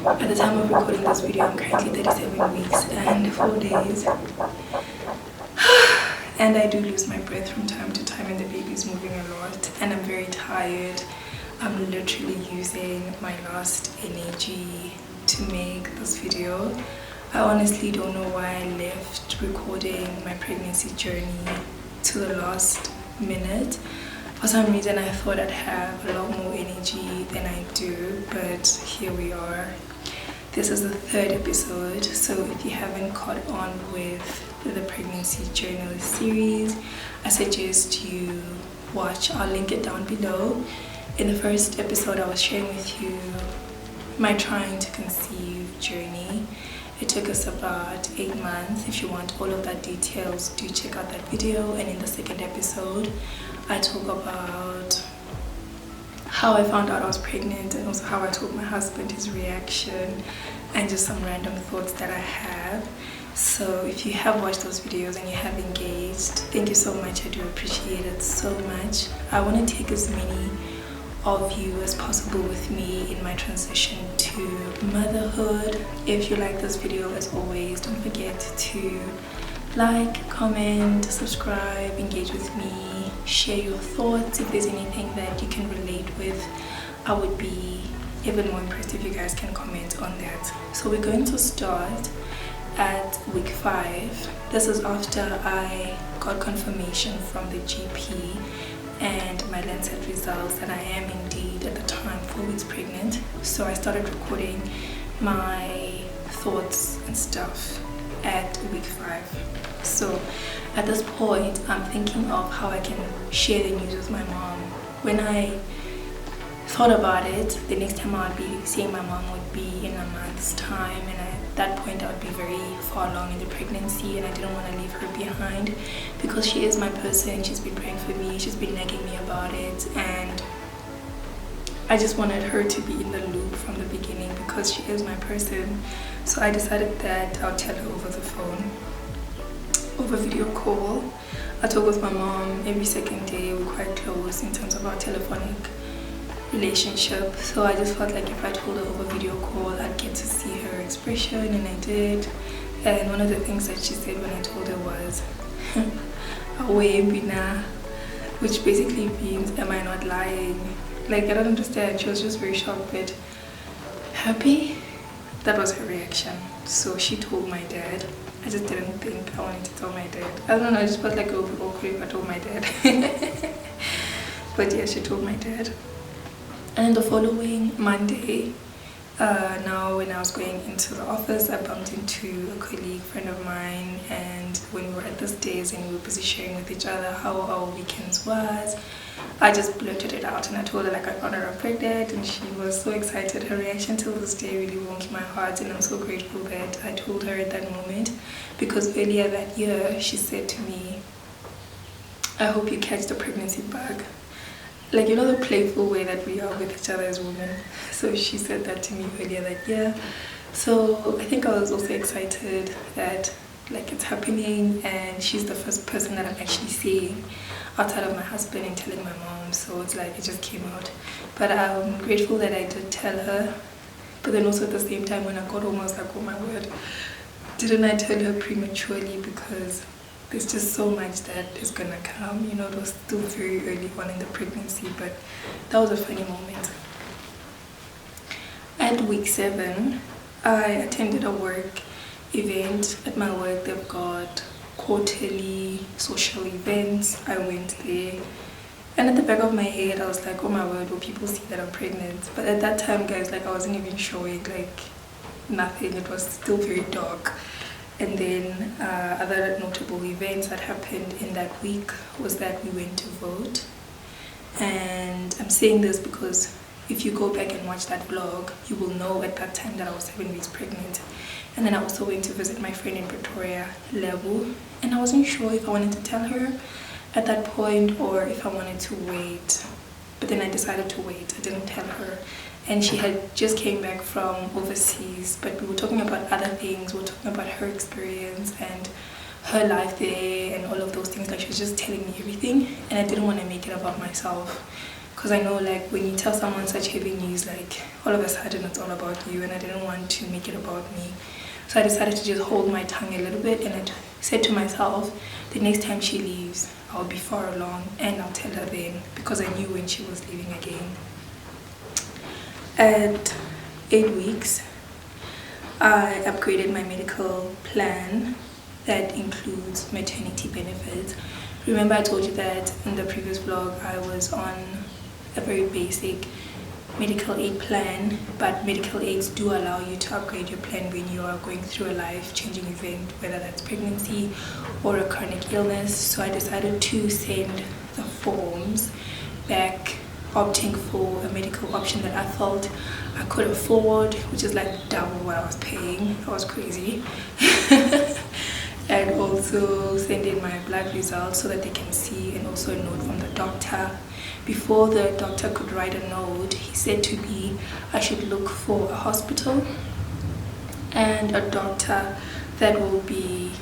At the time of recording this video, I'm currently 37 weeks and 4 days. And I do lose my breath from time to time and the baby's moving a lot and I'm very tired. I'm literally using my last energy to make this video. I honestly don't know why I left recording my pregnancy journey to the last minute. For some reason I thought I'd have a lot more energy than I do, but here we are. This is the 3rd episode, so if you haven't caught on with the pregnancy journal series, I suggest you watch. I'll link it down below. In the first episode I was sharing with you my trying to conceive journey. It took us about 8 months. If you want all of that details, do check out that video. And in the 2nd episode I talk about how I found out I was pregnant and also how I told my husband, his reaction, and just some random thoughts that I have. So if you have watched those videos and you have engaged, thank you so much. I do appreciate it so much. I want to take as many of you as possible with me in my transition to motherhood. If you like this video, as always, don't forget to like, comment, subscribe, engage with me, share your thoughts. If there's anything that you can relate with, I would be even more impressed if you guys can comment on that. So we're going to start at week 5. This is after I got confirmation from the GP and my Lancet results that I am indeed at the time 4 weeks pregnant. So I started recording my thoughts and stuff at week 5. So at this point I'm thinking of how I can share the news with my mom. When I thought about it, the next time I would be seeing my mom would be in a month's time, and at that point I would be very far along in the pregnancy and I didn't want to leave her behind because she is my person. She's been praying for me, she's been nagging me about it, and I just wanted her to be in the loop from the beginning because she is my person. So I decided that I'll tell her over the phone, over video call. I talk with my mom every second day. We're quite close in terms of our telephonic relationship, so I just felt like if I told her over video call I'd get to see her expression, and I did. And one of the things that she said when I told her was "Awe bina," which basically means am I not lying? Like, I don't understand. She was just very shocked but happy. That was her reaction. So she told my dad. I just didn't think I wanted to tell my dad. I don't know, I just felt like it would be awkward if I told my dad. But yeah, she told my dad. And the following Monday, now when I was going into the office, I bumped into a colleague, friend of mine, and when we were at the stairs and we were busy sharing with each other how our weekends was, I just blurted it out and I told her like I found her pregnant, and she was so excited. Her reaction till this day really warms my heart, and I'm so grateful that I told her at that moment, because earlier that year she said to me, "I hope you catch the pregnancy bug." Like, you know, the playful way that we are with each other as women. So she said that to me earlier that year. So I think I was also excited that like it's happening, and she's the first person that I'm actually seeing outside of my husband and telling my mom. So it's like it just came out. But I'm grateful that I did tell her. But then also at the same time when I got home I was like, oh my word, didn't I tell her prematurely? Because there's just so much that is gonna come. You know, it was still very early on in the pregnancy, but that was a funny moment. At week 7, I attended a work event. At my work they've got quarterly social events. I went there, and at the back of my head I was like, oh my word, will people see that I'm pregnant? But at that time, guys, like I wasn't even showing like nothing. It was still very dark. And then other notable events that happened in that week was that we went to vote. And I'm saying this because if you go back and watch that vlog, you will know at that time that I was 7 weeks pregnant. And then I also went to visit my friend in Pretoria, Lebo, and I wasn't sure if I wanted to tell her at that point or if I wanted to wait. But then I decided to wait. I didn't tell her. And she had just came back from overseas, but we were talking about other things. We were talking about her experience and her life there and all of those things. Like, she was just telling me everything, and I didn't want to make it about myself because I know like when you tell someone such heavy news, like all of a sudden it's all about you, and I didn't want to make it about me. So I decided to just hold my tongue a little bit, and I said to myself, the next time she leaves, I'll be far along and I'll tell her then, because I knew when she was leaving again. At 8 weeks, I upgraded my medical plan that includes maternity benefits. Remember I told you that in the previous vlog I was on a very basic medical aid plan, but medical aids do allow you to upgrade your plan when you are going through a life-changing event, whether that's pregnancy or a chronic illness. So I decided to send the forms back, opting for a medical option that I felt I could afford, which is like double what I was paying. That was crazy. And also send in my blood results so that they can see, and also a note from the doctor. Before the doctor could write a note, he said to me I should look for a hospital and a doctor that will be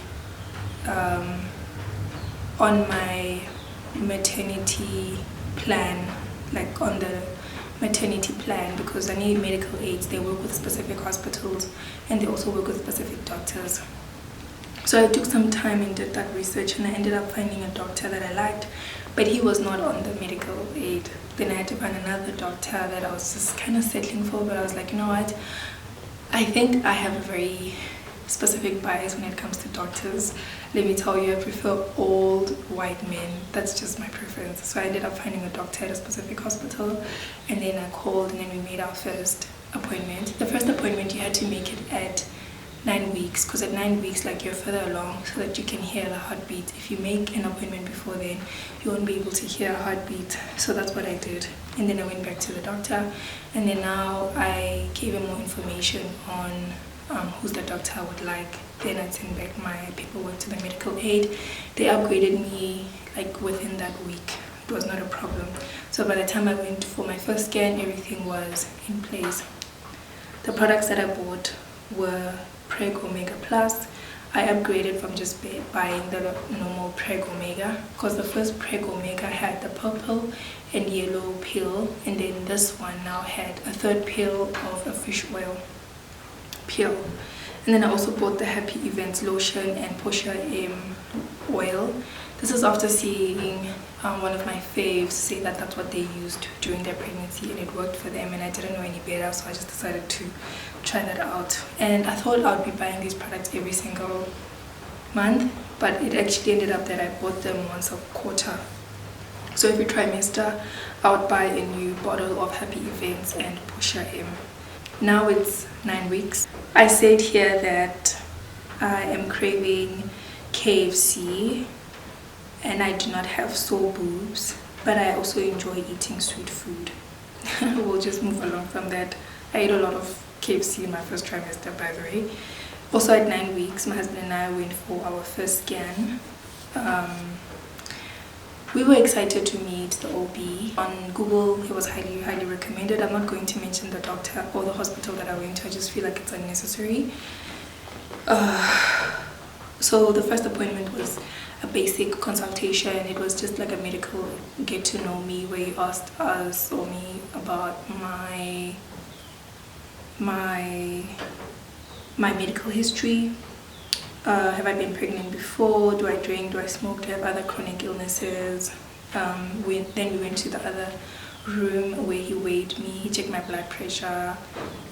on my maternity plan, like on the maternity plan, because I need medical aids. They work with specific hospitals and they also work with specific doctors. So I took some time and did that research, and I ended up finding a doctor that I liked, but he was not on the medical aid. Then I had to find another doctor that I was just kind of settling for, but I was like, you know what, I think I have a very specific bias when it comes to doctors. Let me tell you, I prefer old white men. That's just my preference. So I ended up finding a doctor at a specific hospital, and then I called, and then we made our first appointment. The first appointment you had to make it at 9 weeks, because at 9 weeks like you're further along, so that you can hear the heartbeat. If you make an appointment before then, you won't be able to hear a heartbeat. So that's what I did. And then I went back to the doctor, and then now I gave him more information on who's the doctor I would like. Then I sent back my paperwork to the medical aid. They upgraded me like within that week. It was not a problem. So by the time I went for my first scan, everything was in place. The products that I bought were Preg Omega Plus. I upgraded from just buying the normal Preg Omega, because the first Preg Omega had the purple and yellow pill, and then this one now had a third pill of a fish oil pill. And then I also bought the Happy Events lotion and Portia oil. This is after seeing one of my faves say that that's what they used during their pregnancy, and it worked for them, and I didn't know any better, so I just decided to try that out. And I thought I would be buying these products every single month, but it actually ended up that I bought them once a quarter. So every trimester I would buy a new bottle of Happy Events and Portia M. Now it's 9 weeks. I said here that I am craving KFC, and I do not have sore boobs, but I also enjoy eating sweet food. We'll just move along from that. I ate a lot of KFC in my first trimester, by the way. Also at 9 weeks, my husband and I went for our first scan. We were excited to meet the OB. On Google, it was highly recommended. I'm not going to mention the doctor or the hospital that I went to. I just feel like it's unnecessary. So the first appointment was a basic consultation. It was just like a medical get to know me, where you asked us or me about my medical history. Have I been pregnant before? Do I drink? Do I smoke? Do I have other chronic illnesses? Then we went to the other room where he weighed me, he checked my blood pressure,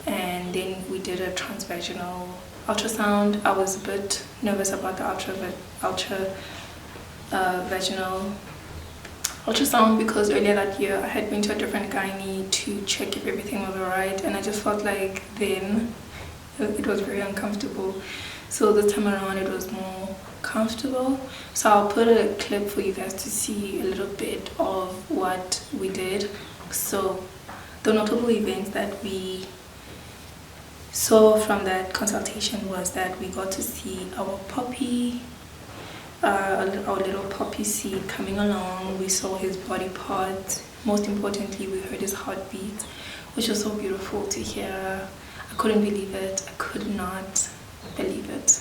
and then we did a transvaginal ultrasound. I was a bit nervous about the vaginal ultrasound, because earlier that year I had been to a different gynae to check if everything was alright, and I just felt like then it was very uncomfortable. So this time around it was more comfortable. So I'll put a clip for you guys to see a little bit of what we did. So the notable events that we saw from that consultation was that we got to see our puppy, our little puppy seed coming along. We saw his body parts. Most importantly, we heard his heartbeat, which was so beautiful to hear. I couldn't believe it. I could not believe it.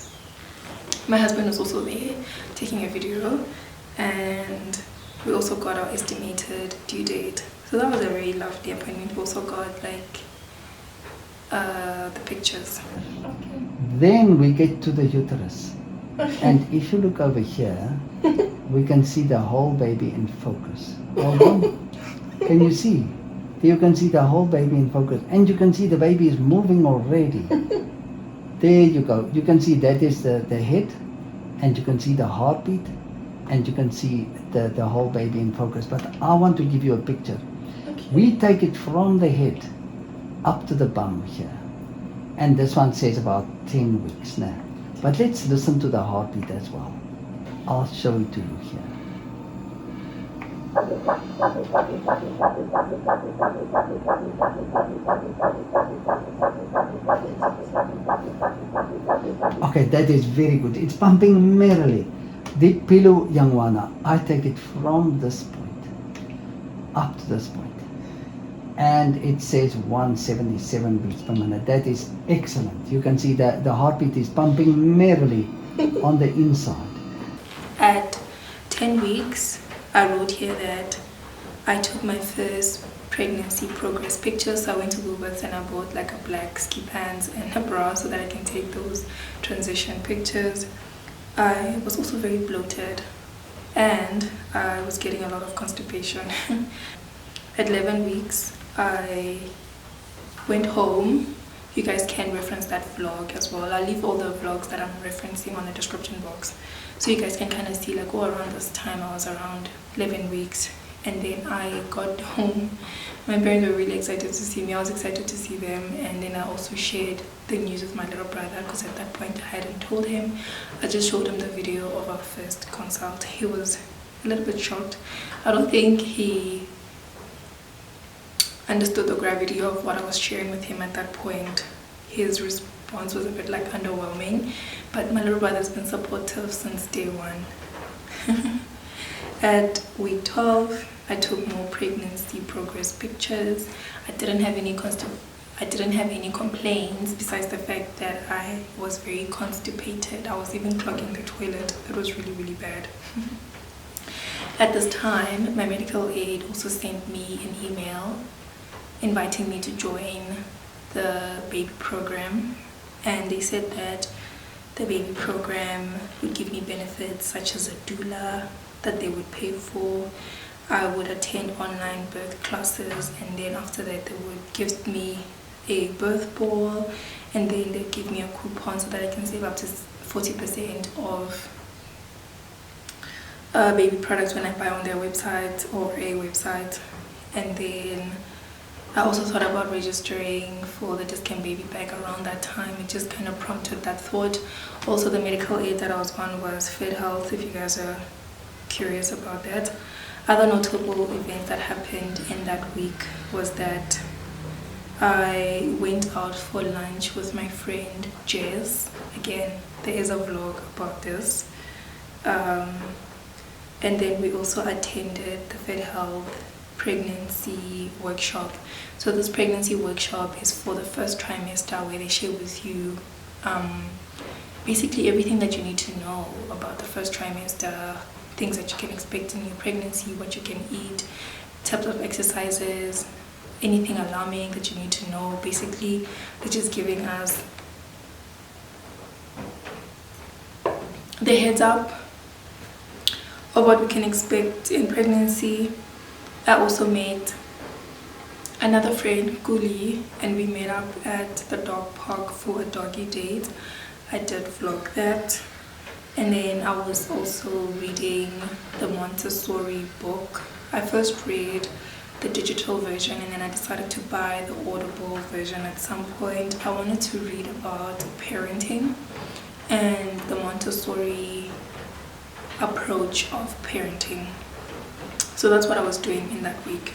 My husband was also there taking a video, and we also got our estimated due date. So that was a very lovely appointment. We also got like the pictures. Then we get to the uterus. And if you look over here, we can see the whole baby in focus. Hold on. Can you see? You can see the whole baby in focus. And you can see the baby is moving already. There you go. You can see that is the head. And you can see the heartbeat. And you can see the whole baby in focus. But I want to give you a picture. Okay. We take it from the head up to the bum here. And this one says about 10 weeks now. But let's listen to the heartbeat as well. I'll show it to you here. Okay, that is very good. It's pumping merrily. The pillow, young one, I take it from this point up to this point. And it says 177 beats per minute. That is excellent. You can see that the heartbeat is pumping merrily on the inside. At 10 weeks, I wrote here that I took my first pregnancy progress pictures. So I went to Woolworths and I bought like a black ski pants and a bra so that I can take those transition pictures. I was also very bloated and I was getting a lot of constipation. At 11 weeks, I went home. You guys can reference that vlog as well. I'll leave all the vlogs that I'm referencing on the description box, so you guys can kind of see like, oh, around this time I was around 11 weeks. And then I got home. My parents were really excited to see me. I was excited to see them. And then I also shared the news with my little brother, because at that point I hadn't told him. I just showed him the video of our first consult. He was a little bit shocked. I don't think he understood the gravity of what I was sharing with him at that point. His response was a bit like underwhelming, but my little brother's been supportive since day one. At week 12, I took more pregnancy progress pictures. I didn't have any complaints besides the fact that I was very constipated. I was even clogging the toilet. It was really, really bad. At this time, my medical aid also sent me an email inviting me to join the baby program, and they said that the baby program would give me benefits such as a doula that they would pay for. I would attend online birth classes, and then after that they would give me a birth ball, and then they'd give me a coupon so that I can save up to 40% of baby products when I buy on their website or a website. And then I also thought about registering for the Discount Baby Bag around that time. It just kind of prompted that thought. Also, the medical aid that I was on was Fit Health, if you guys are curious about that. Other notable events that happened in that week was that I went out for lunch with my friend Jess. Again, there is a vlog about this. And then we also attended the Fit Health pregnancy workshop. So this pregnancy workshop is for the first trimester, where they share with you basically everything that you need to know about the first trimester, things that you can expect in your pregnancy, what you can eat, types of exercises, anything alarming that you need to know. Basically, they're just giving us the heads up of what we can expect in pregnancy. I also met another friend, Guli, and we met up at the dog park for a doggy date. I did vlog that. And then I was also reading the Montessori book. I first read the digital version, and then I decided to buy the Audible version at some point. I wanted to read about parenting and the Montessori approach of parenting. So that's what I was doing in that week.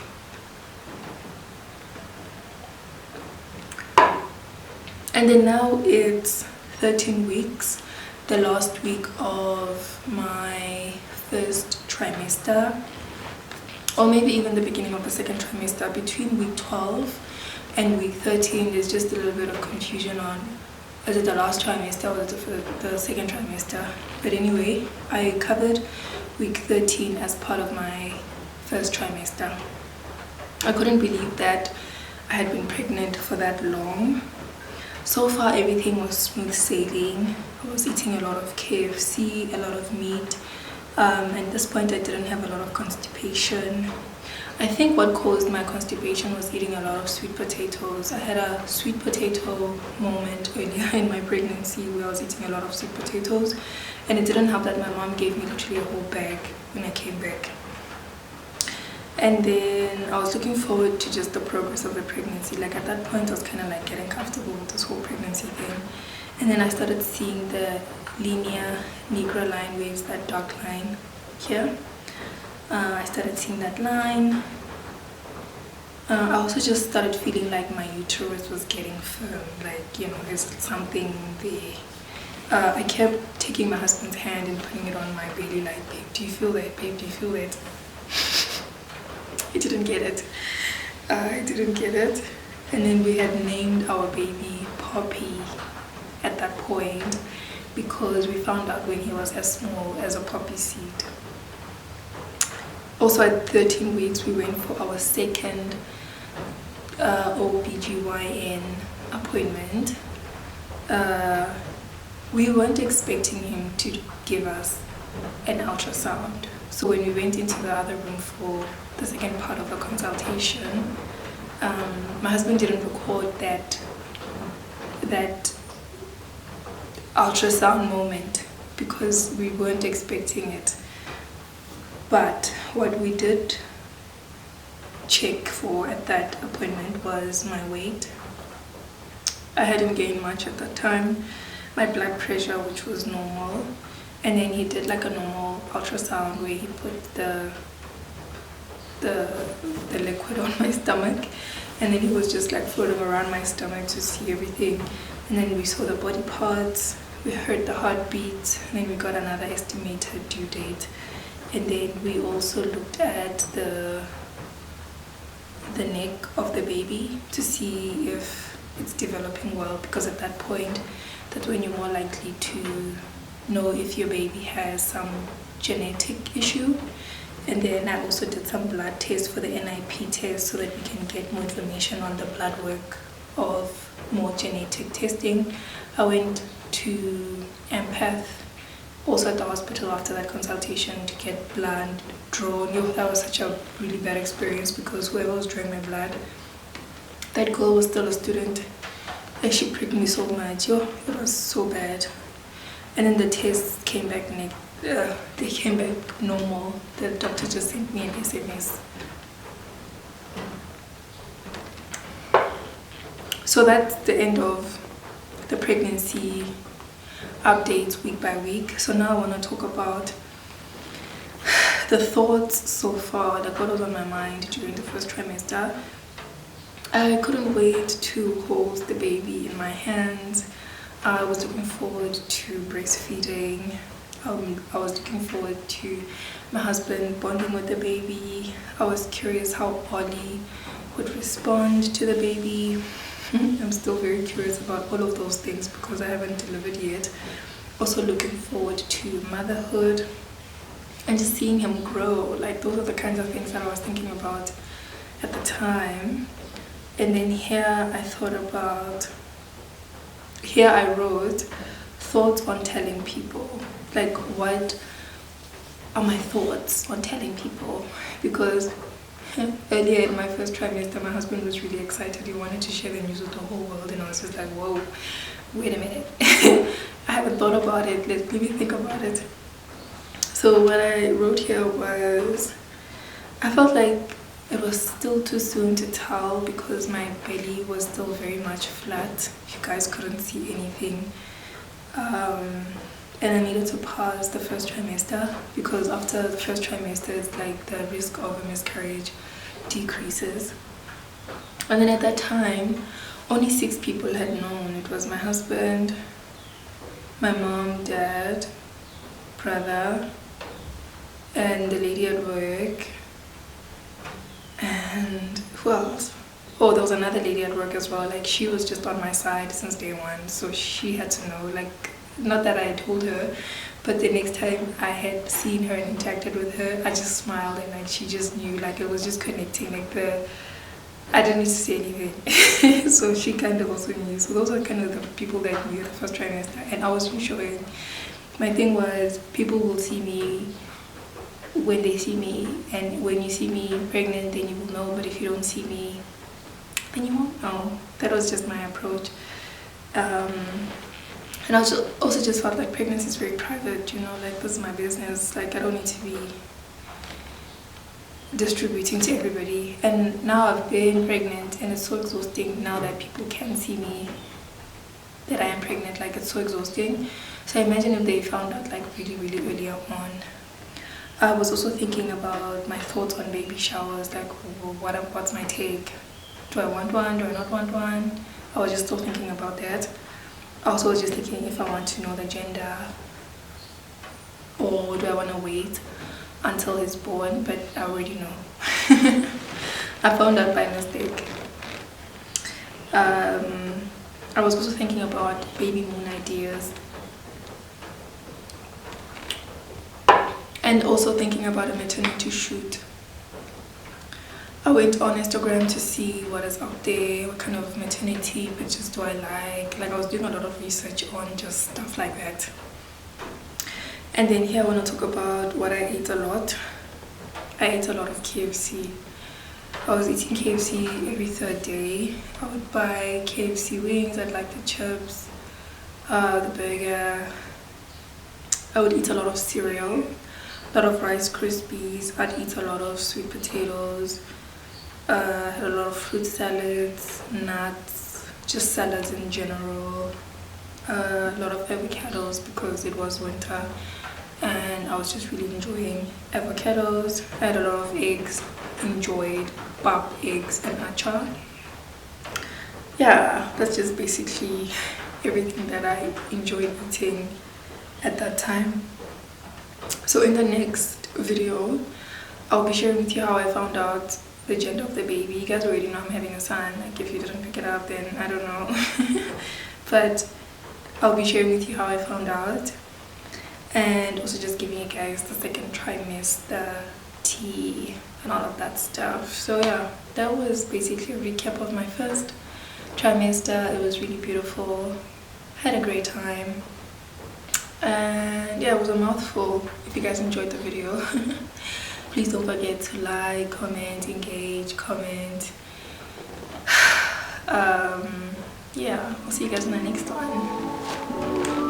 And then now it's 13 weeks, the last week of my first trimester, or maybe even the beginning of the second trimester. Between week 12 and week 13, there's just a little bit of confusion on, is it the last trimester or the second trimester? But anyway, I covered week 13 as part of my first trimester. I couldn't believe that I had been pregnant for that long. So far everything was smooth sailing. I was eating a lot of KFC, a lot of meat. At this point I didn't have a lot of constipation. I think what caused my constipation was eating a lot of sweet potatoes. I had a sweet potato moment earlier in my pregnancy where I was eating a lot of sweet potatoes, and it didn't help that my mom gave me literally a whole bag when I came back. And then I was looking forward to just the progress of the pregnancy. Like at that point I was kind of like getting comfortable with this whole pregnancy thing. And then I started seeing the linear Negro line waves, that dark line here. I started seeing that line. I also just started feeling like my uterus was getting firm, like, you know, there's something there. I kept taking my husband's hand and putting it on my belly, like, babe, do you feel that? Babe, do you feel it? He didn't get it. I didn't get it. And then we had named our baby Poppy at that point because we found out when he was as small as a poppy seed. Also at 13 weeks we went for our second OBGYN appointment. We weren't expecting him to give us an ultrasound. So when we went into the other room for the second part of the consultation, my husband didn't record that ultrasound moment because we weren't expecting it. But what we did check for at that appointment was my weight. I hadn't gained much at that time. My blood pressure, which was normal. And then he did like a normal ultrasound where he put the liquid on my stomach, and then he was just like floating around my stomach to see everything. And then we saw the body parts, we heard the heartbeat, and then we got another estimated due date. And then we also looked at the neck of the baby to see if it's developing well, because at that point that's when you're more likely to know if your baby has some genetic issue. And then I also did some blood tests for the NIPT test so that we can get more information on the blood work of more genetic testing. I went to Empath also at the hospital after that consultation to get blood drawn. Yo, that was such a really bad experience because whoever was drawing my blood, that girl was still a student and she pricked me so much. Yo, it was so bad. And then the tests came back they came back normal. The doctor just sent me an SMS. So that's the end of the pregnancy updates week by week. So now I want to talk about the thoughts so far, like what was on my mind during the first trimester. I couldn't wait to hold the baby in my hands. I was looking forward to breastfeeding. I was looking forward to my husband bonding with the baby. I was curious how Ollie would respond to the baby. I'm still very curious about all of those things because I haven't delivered yet. Also looking forward to motherhood and just seeing him grow. Like those are the kinds of things that I was thinking about at the time. And then here I wrote thoughts on telling people. Like, what are my thoughts on telling people? Because earlier in my first trimester, my husband was really excited. He wanted to share the news with the whole world, and I was just like, whoa, wait a minute. I haven't thought about it. Let me think about it. So what I wrote here was, I felt like it was still too soon to tell because my belly was still very much flat. You guys couldn't see anything. And I needed to pause the first trimester because after the first trimester, it's like the risk of a miscarriage decreases. And then at that time, only 6 people had known. It was my husband, my mom, dad, brother, and the lady at work. And who else? Oh, there was another lady at work as well. Like, she was just on my side since day one, so she had to know. Like, not that I told her, but the next time I had seen her and interacted with her, I just smiled, and like she just knew, like it was just connecting, like I didn't need to say anything. So she kind of also knew. So those are kind of the people that knew the first trimester, and I wasn't showing. My thing was, people will see me when they see me, and when you see me pregnant, then you will know, but if you don't see me, then you won't know. That was just my approach. And I also just felt like pregnancy is very private, you know, like this is my business, like I don't need to be distributing to everybody. And now I've been pregnant, and it's so exhausting now that people can see me that I am pregnant. Like it's so exhausting. So I imagine if they found out like really early on. I was also thinking about my thoughts on baby showers, like what's my take? Do I want one? Do I not want one? I was just still thinking about that. I also was just thinking if I want to know the gender, or do I want to wait until he's born, but I already know. I found out by mistake. I was also thinking about baby moon ideas, and also thinking about a maternity shoot. I went on Instagram to see what is out there, what kind of maternity pictures do I like. Like I was doing a lot of research on just stuff like that. And then here I want to talk about what I ate a lot. I ate a lot of KFC. I was eating KFC every third day. I would buy KFC wings, I'd like the chips, the burger. I would eat a lot of cereal, a lot of Rice Krispies. I'd eat a lot of sweet potatoes. Had a lot of fruit salads, nuts, just salads in general. A lot of avocados because it was winter, and I was just really enjoying avocados. I had a lot of eggs, enjoyed pap eggs and achar. Yeah, that's just basically everything that I enjoyed eating at that time. So in the next video, I'll be sharing with you how I found out the gender of the baby. You guys already know I'm having a son. Like if you didn't pick it up, then I don't know. But I'll be sharing with you how I found out, and also just giving you guys the second trimester tea and all of that stuff. So yeah, that was basically a recap of my first trimester. It was really beautiful. Had a great time, and yeah, it was a mouthful. If you guys enjoyed the video, please don't forget to like, comment, engage, comment. Yeah, I'll see you guys in the next one.